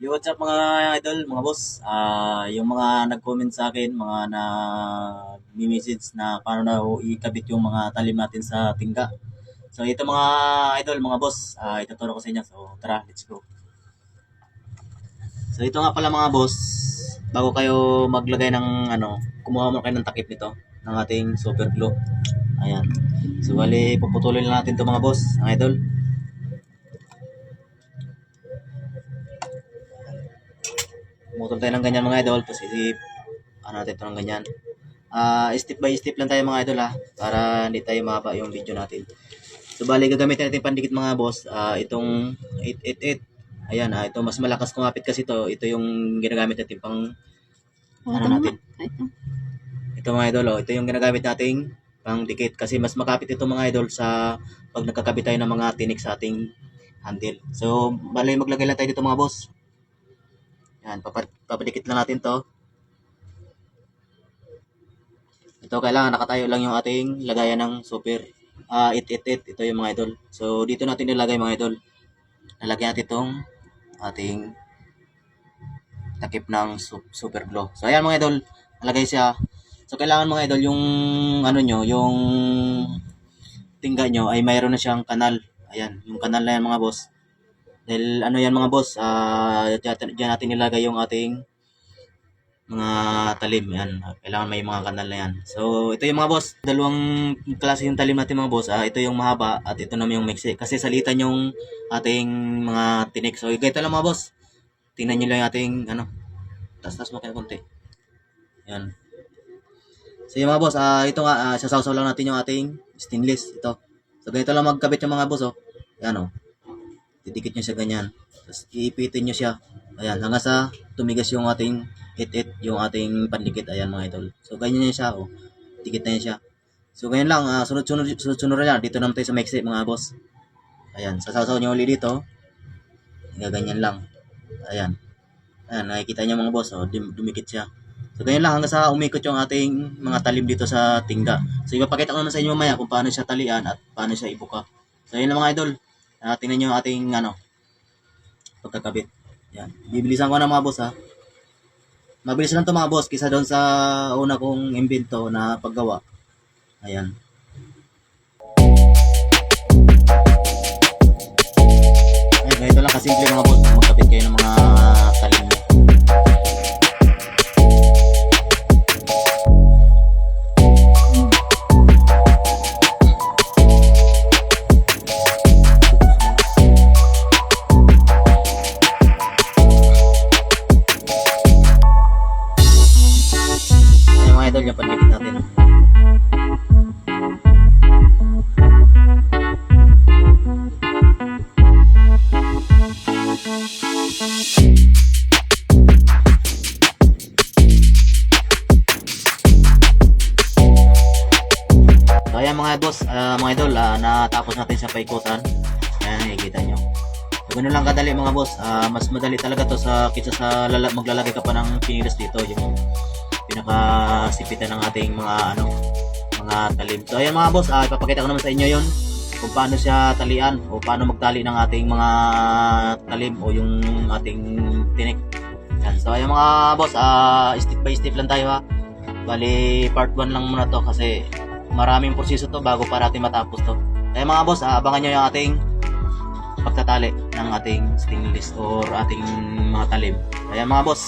Yo, what's up mga idol, mga boss? Yung mga nag-comment sa akin, mga nag-message na paano na ikabit yung mga talim natin sa tingga. So ito mga idol, mga boss, ituturo ko sa inyo. So tara, let's go. So ito nga pala mga boss, bago kayo maglagay ng kumuha mo kayo ng takip nito, ng ating super glue. Ayan. So bali, puputulin lang natin to mga boss, mga idol. Pumutol tayo ng ganyan mga idol, tapos natin ito ng ganyan. Step by step lang tayo mga idol para hindi tayo mahaba yung video natin. So bali gagamitin natin pandikit mga boss, itong 888. Ayan, ito mas malakas kumapit kasi ito yung ginagamit natin pang natin. Ito mga idol, ito yung ginagamit nating pang dikit kasi mas makapit ito mga idol sa pag nagkakabit tayo ng mga tinik sa ating handle. So bali maglagay lang tayo dito mga boss. Yan, papadikit lang natin to. Ito kailangan nakatayo lang yung ating lagayan ng super 888. Ito yung mga idol. So dito natin nilagay mga idol. Lalagyan natin itong ating takip ng super glue. So ayan mga idol, nalagay siya. So kailangan mga idol yung yung tingga nyo ay mayroon na siyang kanal. Ayan, yung kanal na yan mga boss. Dahil yan mga boss, diyan natin nilagay yung ating mga talim. Yan, kailangan may mga kanal na yan. So ito yung mga boss, dalawang klase yung talim natin mga boss. Ito yung mahaba at ito naman yung mixi. Kasi salitan yung ating mga tinik. So ganito lang mga boss. Tingnan nyo lang yung ating tas mo kayo konti. Yan. So yung mga boss, ito nga, sasawsaw lang natin yung ating stainless. Ito. So ganito lang magkabit yung mga boss. Yan didikit nyo siya ganyan. Tapos iipitin nyo siya. Ayan, hanggang sa tumigas yung ating yung ating pandikit. Ayan mga idol. So ganyan niya siya. Dikit na siya. So ganyan lang. Sunod-sunod lang. Dito naman tayo sa mixi mga boss. Ayan, sasaw nyo ulit dito. Ganyan lang. Ayan. Ayan, nakikita nyo mga boss. Dumikit siya. So ganyan lang hanggang sa umikot yung ating mga talim dito sa tingga. So ipapakita ko naman sa inyo mamaya kung paano siya talian at paano siya ibuka. So ayun lang mga idol. Tingnan nyo yung ating pagkakabit. Yan. Bibilisan ko na mga boss Mabilis lang to mga boss kisa doon sa una kong imbento na paggawa. Ayan. Ay, ganito lang kasimple mga boss. Magkabit kayo ng mga talim nyo. Idol yung pandikit natin. So ayan mga boss, mga idol, natapos natin sa paikutan. Ayan, nakikita nyo. So ganun lang kadali mga boss. Mas madali talaga to kaysa sa maglalagay ka pa ng finilas dito. Yung pinakasipitan ng ating mga talim. So ayan mga boss, ipapakita ko naman sa inyo yon kung paano siya talian o paano magtali ng ating mga talim o yung ating tinik. Yan. So ayan mga boss, step by step lang tayo Bali part 1 lang muna to kasi maraming proseso to bago pa natin matapos to. Ayan mga boss, abangan nyo yung ating pagtatali ng ating stainless or ating mga talim. Ayan mga boss.